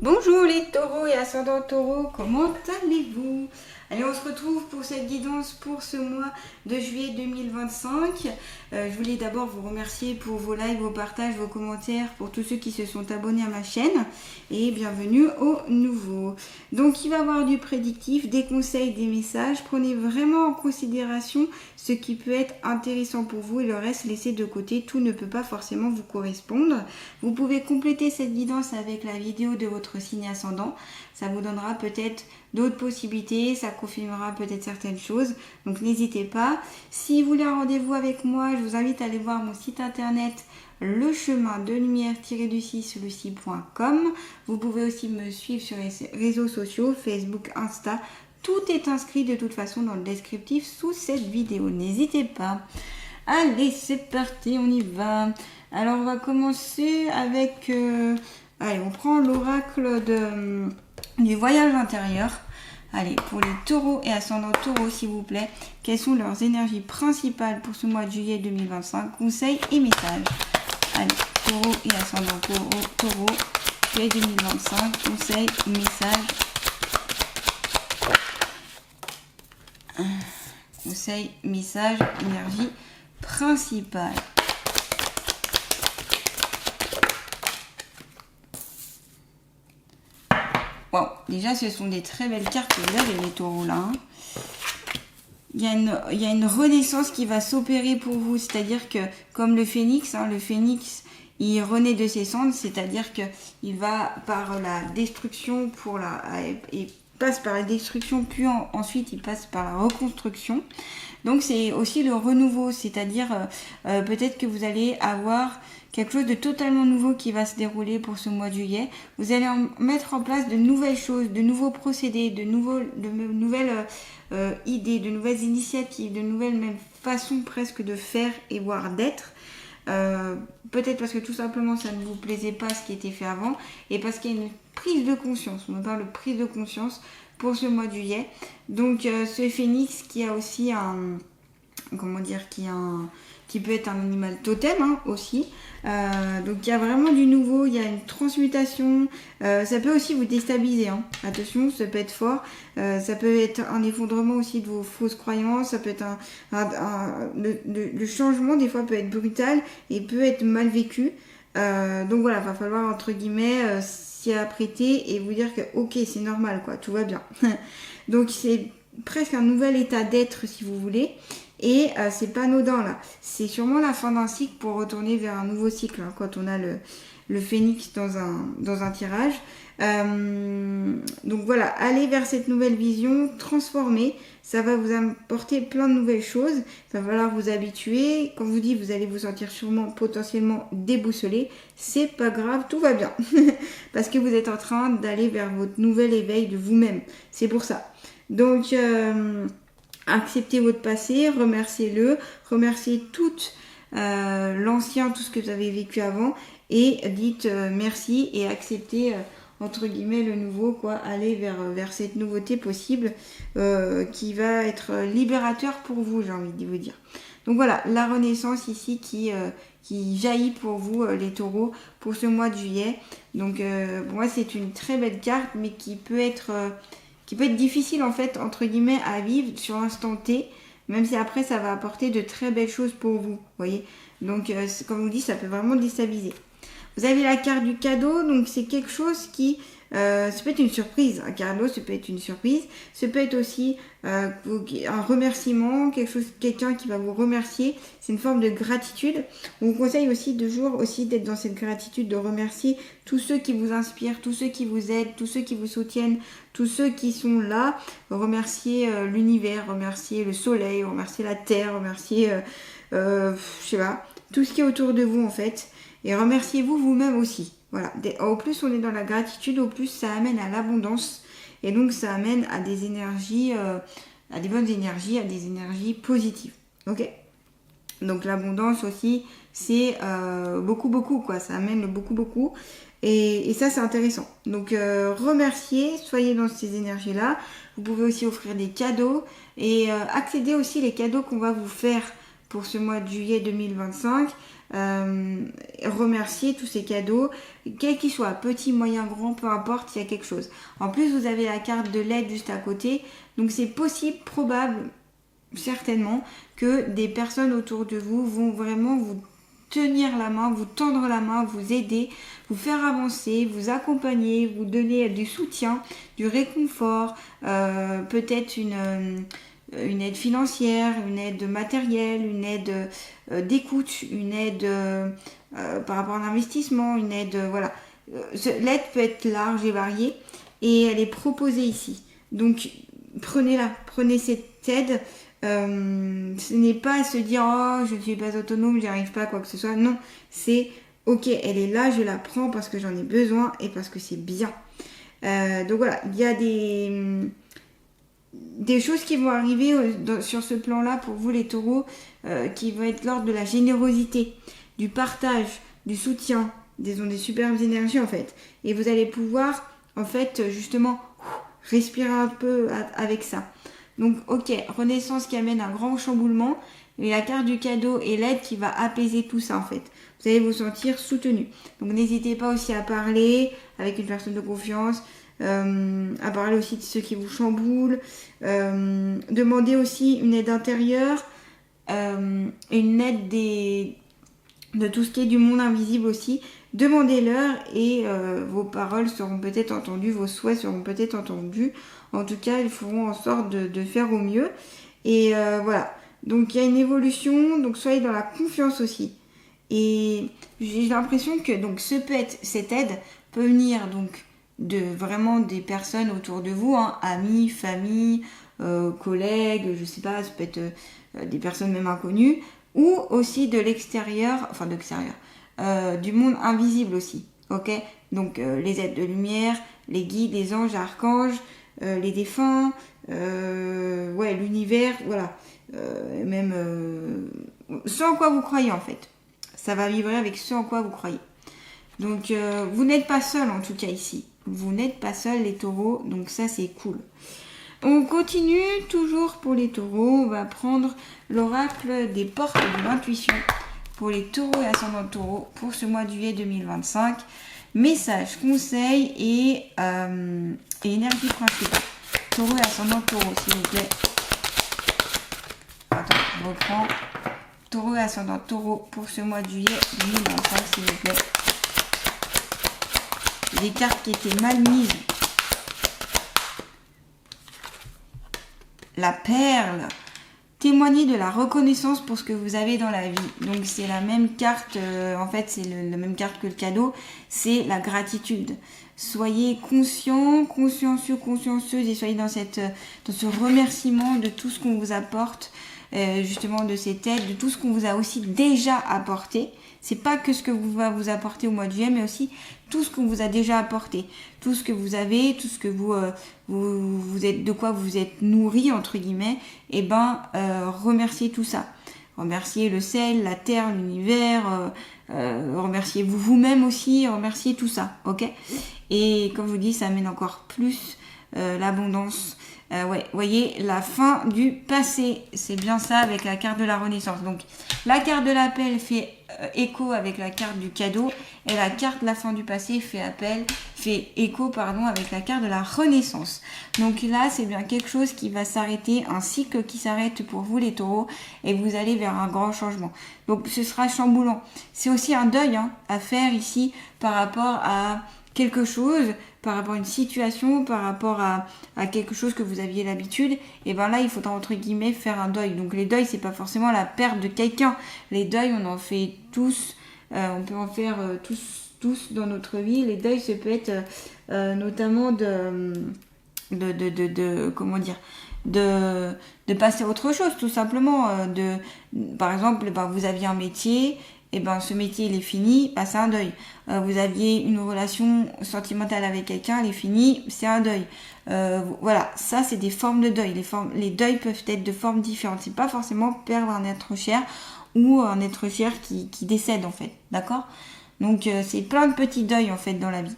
Bonjour les taureaux et ascendants taureaux, comment allez-vous? Allez, on se retrouve pour cette guidance pour ce mois de juillet 2025. Je voulais d'abord vous remercier pour vos likes, vos partages, vos commentaires, pour tous ceux qui se sont abonnés à ma chaîne. Et bienvenue aux nouveaux. Donc il va y avoir du prédictif, des conseils, des messages. Prenez vraiment en considération ce qui peut être intéressant pour vous et le reste laissez de côté. Tout ne peut pas forcément vous correspondre. Vous pouvez compléter cette guidance avec la vidéo de votre signe ascendant. Ça vous donnera peut-être d'autres possibilités, ça confirmera peut-être certaines choses. Donc n'hésitez pas. Si vous voulez un rendez-vous avec moi, je vous invite à aller voir mon site internet lechemin-de-lumière-du-6lucie.com. Vous pouvez aussi me suivre sur les réseaux sociaux, Facebook, Insta. Tout est inscrit de toute façon dans le descriptif sous cette vidéo. N'hésitez pas. Allez, c'est parti, on y va. Alors, on va commencer avec... allez, on prend l'oracle du voyage intérieur. Allez, pour les taureaux et ascendants taureaux, s'il vous plaît, quelles sont leurs énergies principales pour ce mois de juillet 2025? Conseils et messages. Allez, taureaux et ascendants taureaux, juillet 2025, conseils, messages. Conseil, message, énergie principale. Wow, déjà ce sont des très belles cartes que vous avez les taureaux là. Hein. Il y a une renaissance qui va s'opérer pour vous, c'est-à-dire que comme le phénix, il renaît de ses cendres, c'est-à-dire qu'il va par la destruction il passe par la destruction, puis ensuite il passe par la reconstruction. Donc c'est aussi le renouveau, c'est-à-dire peut-être que vous allez avoir quelque chose de totalement nouveau qui va se dérouler pour ce mois de juillet. Vous allez mettre en place de nouvelles choses, de nouveaux procédés, de nouvelles idées, de nouvelles initiatives, de nouvelles même façons presque de faire et voire d'être. Peut-être parce que tout simplement ça ne vous plaisait pas ce qui était fait avant et parce qu'il y a une prise de conscience, on parle de prise de conscience pour ce mois de juillet. Donc ce phénix qui a aussi qui peut être un animal totem hein, aussi. Donc il y a vraiment du nouveau, il y a une transmutation. Ça peut aussi vous déstabiliser. Hein. Attention, ça peut être fort. Ça peut être un effondrement aussi de vos fausses croyances. Ça peut être le changement des fois peut être brutal et peut être mal vécu. Donc voilà, il va falloir entre guillemets s'y apprêter et vous dire que ok c'est normal quoi, tout va bien. Donc c'est presque un nouvel état d'être si vous voulez. Et c'est pas anodin là, c'est sûrement la fin d'un cycle pour retourner vers un nouveau cycle hein, quand on a le phénix dans un tirage. Donc voilà, allez vers cette nouvelle vision, transformer, ça va vous apporter plein de nouvelles choses, ça va falloir vous habituer. Quand vous dites vous allez vous sentir sûrement potentiellement déboussolé, c'est pas grave, tout va bien parce que vous êtes en train d'aller vers votre nouvel éveil de vous-même, c'est pour ça. Donc acceptez votre passé, remerciez-le, remerciez tout l'ancien, tout ce que vous avez vécu avant et dites merci et acceptez entre guillemets le nouveau quoi, aller vers cette nouveauté possible qui va être libérateur pour vous, j'ai envie de vous dire. Donc voilà, la renaissance ici qui jaillit pour vous les taureaux pour ce mois de juillet. Donc pour moi c'est une très belle carte mais qui peut être difficile en fait entre guillemets à vivre sur l'instant T, même si après ça va apporter de très belles choses pour vous, voyez. Donc comme je vous dis, ça peut vraiment déstabiliser. Vous avez la carte du cadeau, donc c'est quelque chose qui ça peut être une surprise, un cadeau, ça peut être une surprise, ça peut être aussi un remerciement, quelqu'un qui va vous remercier, c'est une forme de gratitude. On vous conseille aussi d'être dans cette gratitude, de remercier tous ceux qui vous inspirent, tous ceux qui vous aident, tous ceux qui vous soutiennent, tous ceux qui sont là, remercier l'univers, remercier le soleil, remercier la terre, remercier je sais pas, tout ce qui est autour de vous en fait, et remerciez-vous vous-même aussi. Voilà. Au plus on est dans la gratitude, au plus ça amène à l'abondance et donc ça amène à des énergies, à des bonnes énergies, à des énergies positives. Ok. Donc l'abondance aussi, c'est beaucoup quoi. Ça amène beaucoup et ça c'est intéressant. Donc remerciez, soyez dans ces énergies là. Vous pouvez aussi offrir des cadeaux et accéder aussi les cadeaux qu'on va vous faire pour ce mois de juillet 2025. remercier tous ces cadeaux, quels qu'ils soient, petits, moyens, grands, peu importe, il y a quelque chose. En plus, vous avez la carte de l'aide juste à côté, donc c'est possible, probable, certainement, que des personnes autour de vous vont vraiment vous tenir la main, vous tendre la main, vous aider, vous faire avancer, vous accompagner, vous donner du soutien, du réconfort, peut-être une aide financière, une aide matérielle, une aide d'écoute, une aide par rapport à l'investissement, une aide, voilà. L'aide peut être large et variée et elle est proposée ici. Donc prenez-la, prenez cette aide. Ce n'est pas à se dire oh je ne suis pas autonome, j'y arrive pas, quoi que ce soit. Non, c'est ok, elle est là, je la prends parce que j'en ai besoin et parce que c'est bien. Donc voilà, il y a des choses qui vont arriver sur ce plan-là pour vous les taureaux, qui vont être l'ordre de la générosité, du partage, du soutien, des superbes énergies en fait. Et vous allez pouvoir en fait justement respirer un peu avec ça. Donc ok, renaissance qui amène un grand chamboulement, et la carte du cadeau et l'aide qui va apaiser tout ça en fait. Vous allez vous sentir soutenu. Donc n'hésitez pas aussi à parler avec une personne de confiance, à parler aussi de ceux qui vous chamboulent, demandez aussi une aide intérieure, une aide de tout ce qui est du monde invisible aussi. Demandez-leur et vos paroles seront peut-être entendues, vos souhaits seront peut-être entendus. En tout cas, ils feront en sorte de faire au mieux. Et voilà. Donc, il y a une évolution. Donc, soyez dans la confiance aussi. Et j'ai l'impression que donc, cette aide peut venir donc, de vraiment des personnes autour de vous, hein, amis, famille, collègues, je sais pas, ça peut être des personnes même inconnues, ou aussi de l'extérieur, enfin de l'extérieur, du monde invisible aussi, ok? Donc les aides de lumière, les guides, les anges, archanges, les défunts, l'univers, voilà, même ce en quoi vous croyez en fait. Ça va vibrer avec ce en quoi vous croyez. Donc vous n'êtes pas seul en tout cas ici. Vous n'êtes pas seul les taureaux, donc ça c'est cool. On continue toujours pour les taureaux. On va prendre l'oracle des portes de l'intuition pour les taureaux et ascendants taureaux pour ce mois de juillet 2025. Messages, conseils et énergie principale. Taureau et ascendant taureau, s'il vous plaît. Attends, je reprends. Taureau et ascendant taureau pour ce mois de juillet 2025, s'il vous plaît. Des cartes qui étaient mal mises. La perle. Témoignez de la reconnaissance pour ce que vous avez dans la vie. Donc c'est la même carte, en fait c'est la même carte que le cadeau, c'est la gratitude. Soyez conscients, consciencieux, consciencieuse et soyez dans ce remerciement de tout ce qu'on vous apporte, justement de cette aide, de tout ce qu'on vous a aussi déjà apporté. C'est pas que ce que va vous apporter au mois de juillet, mais aussi tout ce qu'on vous a déjà apporté, tout ce que vous avez, tout ce que vous êtes, de quoi vous êtes nourri entre guillemets. Et remerciez tout ça. Remerciez le ciel, la terre, l'univers. Remerciez vous-même aussi. Remerciez tout ça, ok? Et comme je vous dis, ça amène encore plus l'abondance. Voyez, la fin du passé, c'est bien ça avec la carte de la renaissance. Donc, la carte de l'appel fait écho avec la carte du cadeau et la carte de la fin du passé fait écho avec la carte de la renaissance. Donc là, c'est bien quelque chose qui va s'arrêter, un cycle qui s'arrête pour vous les taureaux et vous allez vers un grand changement. Donc, ce sera chamboulant. C'est aussi un deuil à faire ici par rapport à quelque chose, par rapport à une situation, par rapport à quelque chose que vous aviez l'habitude, et là il faudra entre guillemets faire un deuil. Donc les deuils, c'est pas forcément la perte de quelqu'un. Les deuils, on en fait tous, on peut en faire tous dans notre vie. Les deuils, ça peut être notamment de passer à autre chose, tout simplement. Par exemple, vous aviez un métier, et ce métier il est fini, c'est un deuil. Vous aviez une relation sentimentale avec quelqu'un, elle est finie, c'est un deuil. Voilà, ça c'est des formes de deuil. Les deuils peuvent être de formes différentes. C'est pas forcément perdre un être cher ou un être cher qui décède en fait, d'accord? Donc c'est plein de petits deuils en fait dans la vie.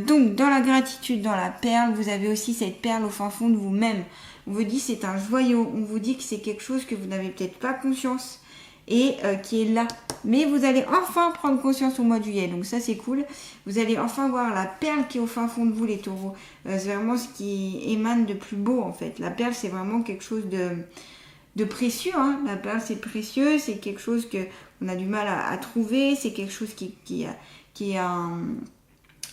Donc dans la gratitude, dans la perle, vous avez aussi cette perle au fin fond de vous-même. On vous dit c'est un joyau, on vous dit que c'est quelque chose que vous n'avez peut-être pas conscience. et qui est là. Mais vous allez enfin prendre conscience au mois de juillet, donc ça c'est cool. Vous allez enfin voir la perle qui est au fin fond de vous, les taureaux. C'est vraiment ce qui émane de plus beau en fait. La perle, c'est vraiment quelque chose de précieux, hein. La perle, c'est précieux, c'est quelque chose qu'on a du mal à trouver, c'est quelque chose qui a un,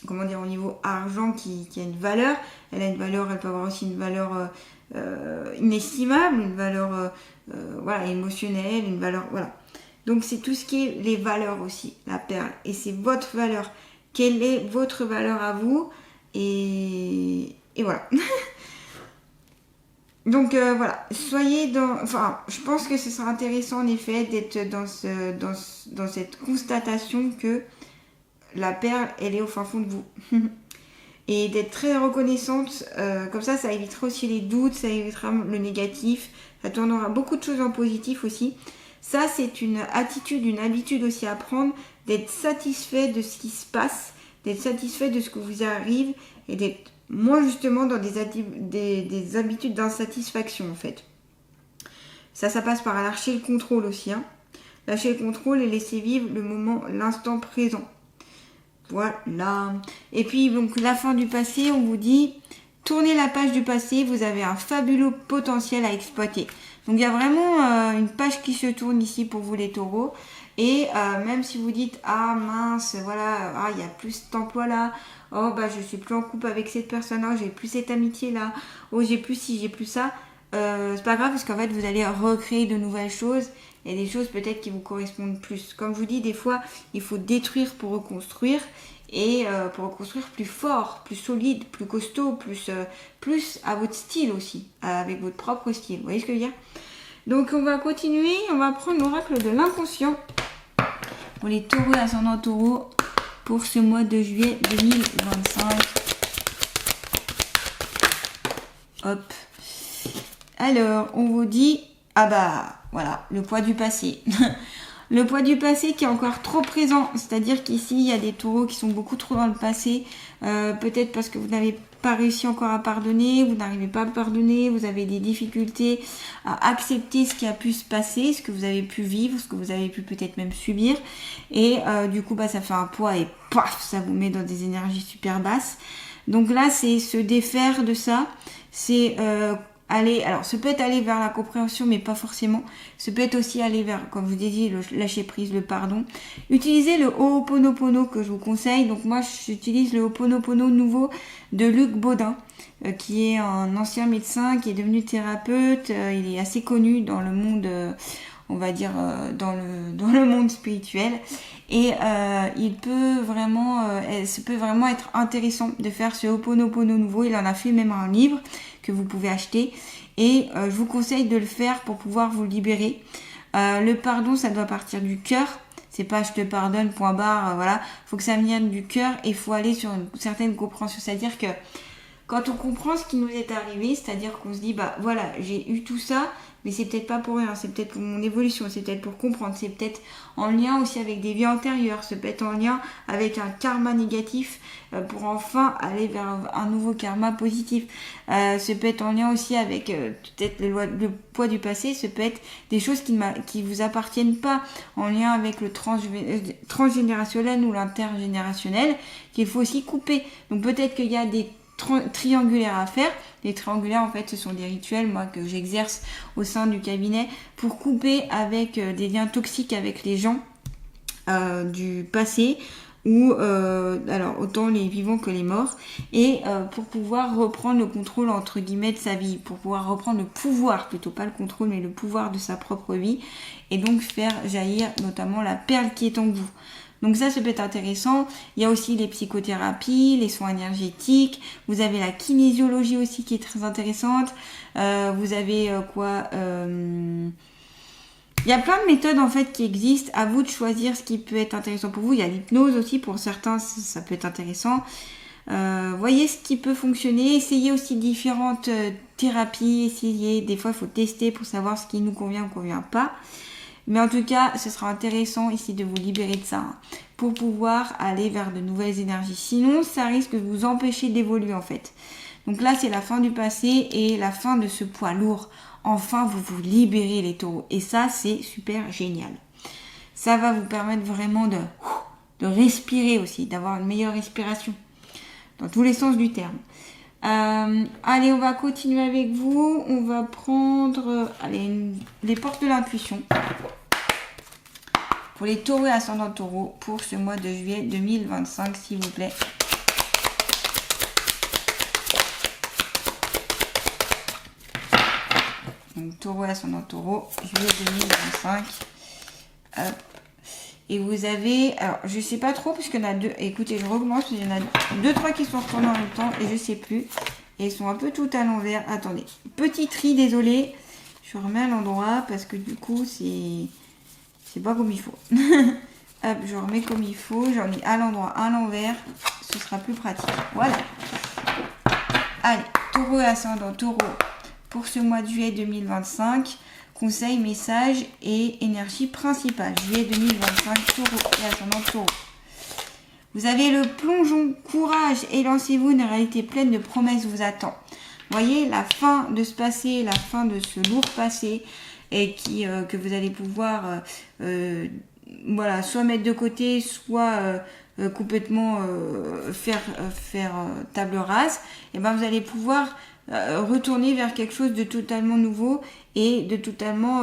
comment dire, au niveau argent, qui a une valeur. Elle a une valeur, elle peut avoir aussi une valeur inestimable, une valeur voilà, émotionnelle, une valeur, voilà. Donc c'est tout ce qui est les valeurs aussi, la perle. Et c'est votre valeur. Quelle est votre valeur à vous? Et voilà. Donc voilà, soyez dans... Enfin, je pense que ce sera intéressant en effet d'être dans cette constatation que la perle, elle est au fin fond de vous. Et d'être très reconnaissante, comme ça évitera aussi les doutes, ça évitera le négatif, ça tournera beaucoup de choses en positif aussi. Ça, c'est une attitude, une habitude aussi à prendre, d'être satisfait de ce qui se passe, d'être satisfait de ce que vous arrive et d'être moins justement dans des habitudes d'insatisfaction en fait. Ça passe par lâcher le contrôle aussi. Hein. Lâcher le contrôle et laisser vivre le moment, l'instant présent. Voilà. Et puis donc la fin du passé, on vous dit, tournez la page du passé, vous avez un fabuleux potentiel à exploiter. Donc il y a vraiment une page qui se tourne ici pour vous les taureaux. Et même si vous dites, ah mince, voilà, il n'y a plus cet emploi là, oh bah je suis plus en couple avec cette personne là, j'ai plus cette amitié là, oh j'ai plus ci, j'ai plus ça, c'est pas grave parce qu'en fait vous allez recréer de nouvelles choses et des choses peut-être qui vous correspondent plus. Comme je vous dis, des fois il faut détruire pour reconstruire. Et pour reconstruire plus fort, plus solide, plus costaud, plus à votre style aussi, avec votre propre style. Vous voyez ce que je veux dire? Donc on va continuer, on va prendre l'oracle de l'inconscient pour les taureaux et ascendants taureaux pour ce mois de juillet 2025. Hop. Alors, on vous dit, ah bah voilà, le poids du passé. Le poids du passé qui est encore trop présent, c'est-à-dire qu'ici il y a des taureaux qui sont beaucoup trop dans le passé, peut-être parce que vous n'avez pas réussi encore à pardonner, vous n'arrivez pas à pardonner, vous avez des difficultés à accepter ce qui a pu se passer, ce que vous avez pu vivre, ce que vous avez pu peut-être même subir, et du coup bah, ça fait un poids et paf, ça vous met dans des énergies super basses. Donc là c'est se défaire de ça, c'est alors ça peut être aller vers la compréhension mais pas forcément, ça peut être aussi aller vers, comme je vous ai dit, le lâcher prise, le pardon. Utilisez le Ho'oponopono que je vous conseille. Donc moi j'utilise le Ho'oponopono nouveau de Luc Baudin, qui est un ancien médecin qui est devenu thérapeute. Il est assez connu dans le monde, on va dire dans le monde spirituel, et il peut vraiment, ça peut vraiment être intéressant de faire ce Ho'oponopono nouveau. Il en a fait même un livre que vous pouvez acheter, et je vous conseille de le faire pour pouvoir vous libérer. Le pardon, ça doit partir du cœur, c'est pas je te pardonne point barre, voilà, faut que ça vienne du cœur et il faut aller sur une certaine compréhension, c'est-à-dire que quand on comprend ce qui nous est arrivé, c'est-à-dire qu'on se dit bah voilà, j'ai eu tout ça, mais c'est peut-être pas pour rien, c'est peut-être pour mon évolution, c'est peut-être pour comprendre, c'est peut-être en lien aussi avec des vies antérieures, c'est peut-être en lien avec un karma négatif pour enfin aller vers un nouveau karma positif. C'est peut être en lien aussi avec peut-être le poids du passé, c'est peut être des choses qui vous appartiennent pas, en lien avec le transgénérationnel ou l'intergénérationnel, qu'il faut aussi couper. Donc peut-être qu'il y a des triangulaires à faire. Les triangulaires, en fait, ce sont des rituels, moi, que j'exerce au sein du cabinet pour couper avec des liens toxiques avec les gens du passé, ou alors autant les vivants que les morts, et pour pouvoir reprendre le contrôle entre guillemets de sa vie, pour pouvoir reprendre le pouvoir, plutôt pas le contrôle mais le pouvoir de sa propre vie, et donc faire jaillir notamment la perle qui est en vous. Donc ça peut être intéressant. Il y a aussi les psychothérapies, les soins énergétiques. Vous avez la kinésiologie aussi qui est très intéressante. Vous avez il y a plein de méthodes en fait qui existent. À vous de choisir ce qui peut être intéressant pour vous. Il y a l'hypnose aussi, pour certains ça peut être intéressant. Voyez ce qui peut fonctionner. Essayez aussi différentes thérapies. Des fois il faut tester pour savoir ce qui nous convient ou convient pas. Mais en tout cas, ce sera intéressant ici de vous libérer de ça, hein, pour pouvoir aller vers de nouvelles énergies. Sinon, ça risque de vous empêcher d'évoluer en fait. Donc là, c'est la fin du passé et la fin de ce poids lourd. Enfin, vous vous libérez les taureaux. Et ça, c'est super génial. Ça va vous permettre vraiment de respirer aussi, d'avoir une meilleure respiration. Dans tous les sens du terme. Allez, on va continuer avec vous. On va prendre les portes de l'intuition. Pour les taureaux et ascendants taureaux pour ce mois de juillet 2025, s'il vous plaît. Donc, taureau et ascendant taureau, juillet 2025. Hop. Et vous avez, alors je sais pas trop parce qu'il y en a deux, écoutez je recommence, il y en a deux, trois qui sont retournés en même temps et je sais plus. Et ils sont un peu tout à l'envers, attendez, petit tri, désolé, je remets à l'endroit parce que du coup c'est pas comme il faut. Hop, je remets comme il faut, j'en ai à l'endroit, à l'envers, ce sera plus pratique, voilà. Allez, taureau et ascendant taureau pour ce mois de juillet 2025. Conseil, message et énergie principale. Juillet 2025, taureau et ascendant taureau. Vous avez le plongeon, courage et lancez-vous. Une réalité pleine de promesses vous attend. Vous voyez, la fin de ce passé, la fin de ce lourd passé et que vous allez pouvoir voilà, soit mettre de côté, soit complètement faire table rase. Et ben vous allez pouvoir retourner vers quelque chose de totalement nouveau et de totalement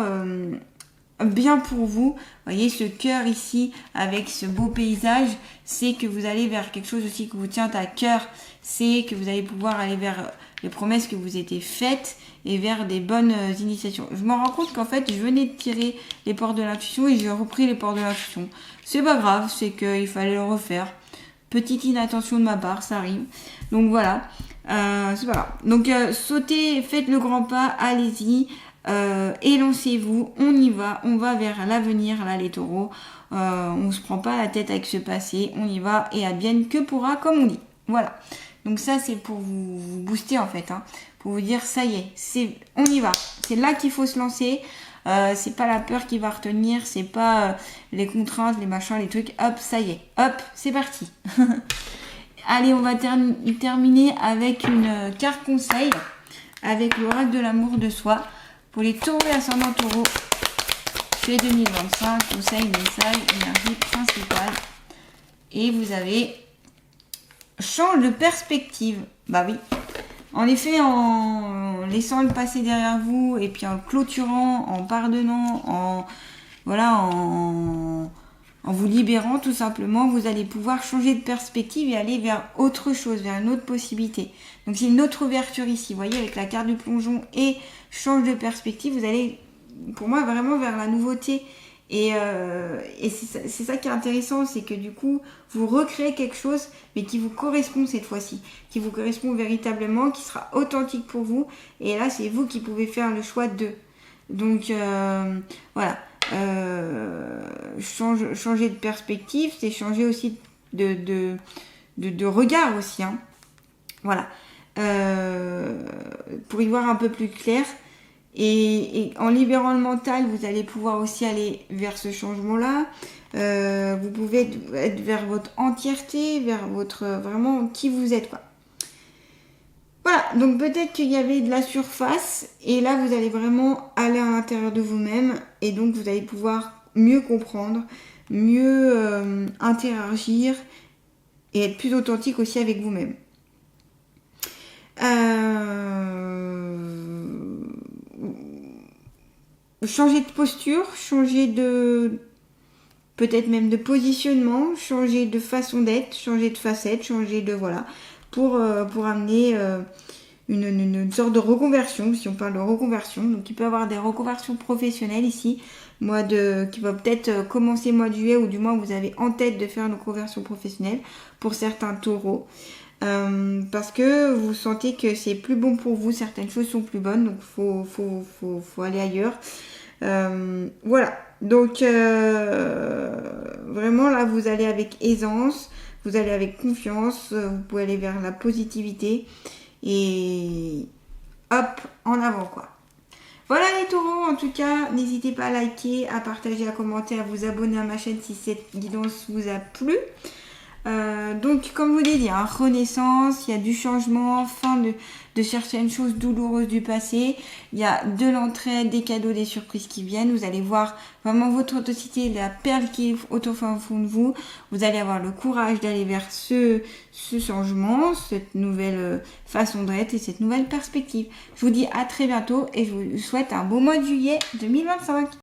bien pour vous. Vous voyez ce cœur ici avec ce beau paysage, c'est que vous allez vers quelque chose aussi qui vous tient à cœur, c'est que vous allez pouvoir aller vers les promesses que vous étiez faites et vers des bonnes initiations. Je me rends compte qu'en fait je venais de tirer les portes de l'intuition et j'ai repris les portes de l'intuition. C'est pas grave, c'est qu'il fallait le refaire. Petite inattention de ma part, ça arrive. Donc voilà, c'est pas grave. Donc sautez, faites le grand pas, allez-y. Et lancez-vous, on y va, on va vers l'avenir là les taureaux, on se prend pas la tête avec ce passé, on y va et advienne que pourra comme on dit. Voilà, donc ça c'est pour vous booster en fait, hein, pour vous dire ça y est, on y va, c'est là qu'il faut se lancer, c'est pas la peur qui va retenir, c'est pas les contraintes, les machins, les trucs, hop ça y est, hop c'est parti. Allez, on va terminer avec une carte conseil, avec l'oracle de l'amour de soi. Pour les taureaux et ascendants taureaux, juillet 2025, conseil, message, énergie principale. Et vous avez change de perspective. Bah oui. En effet, en laissant le passé derrière vous et puis en le clôturant, en pardonnant, en vous libérant tout simplement, vous allez pouvoir changer de perspective et aller vers autre chose, vers une autre possibilité. Donc c'est une autre ouverture ici, vous voyez, avec la carte du plongeon et change de perspective, vous allez, pour moi, vraiment vers la nouveauté. Et c'est ça qui est intéressant, c'est que du coup, vous recréez quelque chose, mais qui vous correspond cette fois-ci, qui vous correspond véritablement, qui sera authentique pour vous. Et là, c'est vous qui pouvez faire le choix d'eux. Donc voilà. Changer de perspective, c'est changer aussi de regard aussi, hein. Voilà, pour y voir un peu plus clair et en libérant le mental, vous allez pouvoir aussi aller vers ce changement là. Vous pouvez être vers votre entièreté, vers votre vraiment qui vous êtes, quoi. Voilà, donc peut-être qu'il y avait de la surface et là vous allez vraiment aller à l'intérieur de vous-même et donc vous allez pouvoir mieux comprendre, mieux interagir et être plus authentique aussi avec vous-même. Changer de posture, changer de peut-être même de positionnement, changer de façon d'être, changer de facette, changer de voilà. Pour amener une sorte de reconversion, si on parle de reconversion. Donc il peut y avoir des reconversions professionnelles ici, qui va peut-être commencer mois de juillet, ou du moins vous avez en tête de faire une reconversion professionnelle pour certains taureaux. Parce que vous sentez que c'est plus bon pour vous, certaines choses sont plus bonnes, donc faut aller ailleurs. Voilà, donc vraiment là vous allez avec aisance. Vous allez avec confiance, vous pouvez aller vers la positivité et hop, en avant quoi. Voilà les taureaux, en tout cas, n'hésitez pas à liker, à partager, à commenter, à vous abonner à ma chaîne si cette guidance vous a plu. Donc, comme vous l'avez dit, hein, renaissance, il y a du changement, fin de chercher une chose douloureuse du passé. Il y a de l'entraide, des cadeaux, des surprises qui viennent. Vous allez voir vraiment votre authenticité, la perle qui est au fond de vous. Vous allez avoir le courage d'aller vers ce changement, cette nouvelle façon d'être et cette nouvelle perspective. Je vous dis à très bientôt et je vous souhaite un beau mois de juillet 2025.